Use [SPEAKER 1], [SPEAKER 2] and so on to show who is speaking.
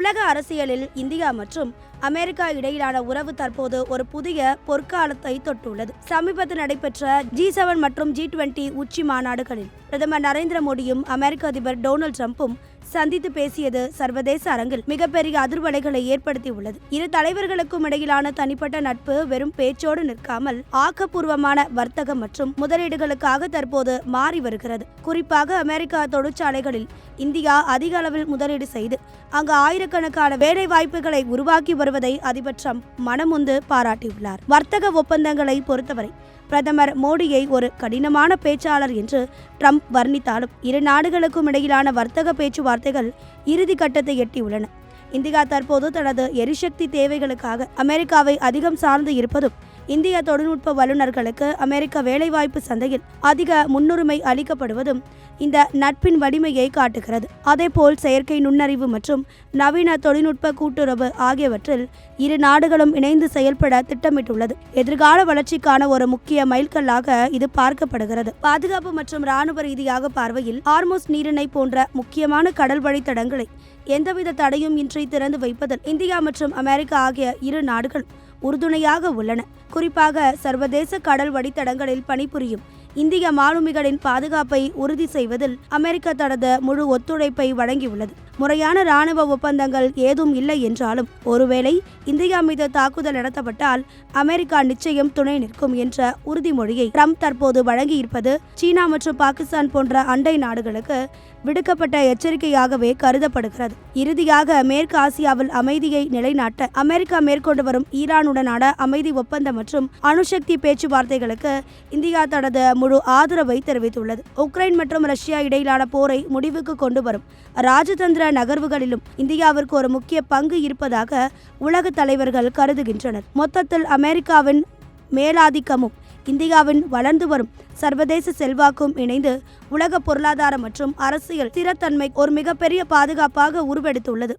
[SPEAKER 1] உலக அரசியலில் இந்தியா மற்றும் அமெரிக்கா இடையிலான உறவு தற்போது ஒரு புதிய பொற்காலத்தை தொட்டுள்ளது. சமீபத்தில் நடைபெற்ற G7 மற்றும் G20 உச்சி மாநாடுகளில் பிரதமர் நரேந்திர மோடியும் அமெரிக்க அதிபர் டொனால்ட் ட்ரம்பும் சந்தித்து பேசியது சர்வதேச அரங்கில் மிகப்பெரிய அதிர்வலைகளை ஏற்படுத்தியுள்ளது. இரு தலைவர்களுக்கும் இடையிலான தனிப்பட்ட நட்பு வெறும் பேச்சோடு நிற்காமல் ஆக்கப்பூர்வமான வர்த்தகம் மற்றும் முதலீடுகளுக்காக தற்போது மாறி வருகிறது. குறிப்பாக அமெரிக்கா தொழிற்சாலைகளில் இந்தியா அதிக அளவில் முதலீடு செய்து அங்கு ஆயிரக்கணக்கான வேலை வாய்ப்புகளை உருவாக்கி வருவதை அதிபர் ட்ரம்ப் மனமுந்து பாராட்டியுள்ளார். வர்த்தக ஒப்பந்தங்களை பொறுத்தவரை பிரதமர் மோடியை ஒரு கடினமான பேச்சாளர் என்று ட்ரம்ப் வர்ணித்தாலும் இரு நாடுகளுக்கும் இடையிலான வர்த்தக பேச்சுவார்த்தைகள் இறுதி கட்டத்தை எட்டியுள்ளன. இந்தியா தற்போது தனது எரிசக்தி தேவைகளுக்காக அமெரிக்காவை அதிகம் சார்ந்து இருப்பதும் இந்திய தொழில்நுட்ப வல்லுநர்களுக்கு அமெரிக்க வேலைவாய்ப்பு சந்தையில் அதிக முன்னுரிமை அளிக்கப்படுவதும் இந்த நட்பின் வலிமையை காட்டுகிறது. அதேபோல் செயற்கை நுண்ணறிவு மற்றும் நவீன தொழில்நுட்ப கூட்டுறவு ஆகியவற்றில் இரு நாடுகளும் இணைந்து செயல்பட திட்டமிட்டுள்ளது. எதிர்கால வளர்ச்சிக்கான ஒரு முக்கிய மைல்கல்லாக இது பார்க்கப்படுகிறது. பாதுகாப்பு மற்றும் இராணுவ ரீதியாக பார்வையில் ஹார்முஸ் நீரிணை போன்ற முக்கியமான கடல் வழித்தடங்களை எந்தவித தடையும் இன்றி திறந்து வைப்பதில் இந்தியா மற்றும் அமெரிக்கா ஆகிய இரு நாடுகள் உறுதுணையாக உள்ளன. குறிப்பாக சர்வதேச கடல் வழித்தடங்களில் பணிபுரியும் இந்திய மாலுமிகளின் பாதுகாப்பை உறுதி செய்வதில் அமெரிக்கா தனது முழு ஒத்துழைப்பை வழங்கியுள்ளது. முறையான இராணுவ ஒப்பந்தங்கள் ஏதும் இல்லை என்றாலும் ஒருவேளை இந்தியா மீது தாக்குதல் நடத்தப்பட்டால் அமெரிக்கா நிச்சயம் துணை நிற்கும் என்ற உறுதிமொழியை ட்ரம்ப் தற்போது வழங்கியிருப்பது சீனா மற்றும் பாகிஸ்தான் போன்ற அண்டை நாடுகளுக்கு விடுக்கப்பட்ட எச்சரிக்கையாகவே கருதப்படுகிறது. இறுதியாக மேற்கு ஆசியாவில் அமைதியை நிலைநாட்ட அமெரிக்கா மேற்கொண்டு வரும் ஈரானுடனான அமைதி ஒப்பந்தம் மற்றும் அணுசக்தி பேச்சுவார்த்தைகளுக்கு இந்தியா தனது முழு ஆதரவை தெரிவித்துள்ளது. உக்ரைன் மற்றும் ரஷ்யா இடையிலான போரை முடிவுக்கு கொண்டு வரும் ராஜதந்திர நகர்வுகளிலும் இந்தியாவிற்கு ஒரு முக்கிய பங்கு இருப்பதாக உலக தலைவர்கள் கருதுகின்றனர். மொத்தத்தில் அமெரிக்காவின் மேலாதிக்கமும் இந்தியாவின் வளர்ந்து வரும் சர்வதேச செல்வாக்கும் இணைந்து உலக பொருளாதார மற்றும் அரசியல் ஸ்திரத்தன்மை ஒரு மிகப்பெரிய பாதுகாப்பாக உருவெடுத்துள்ளது.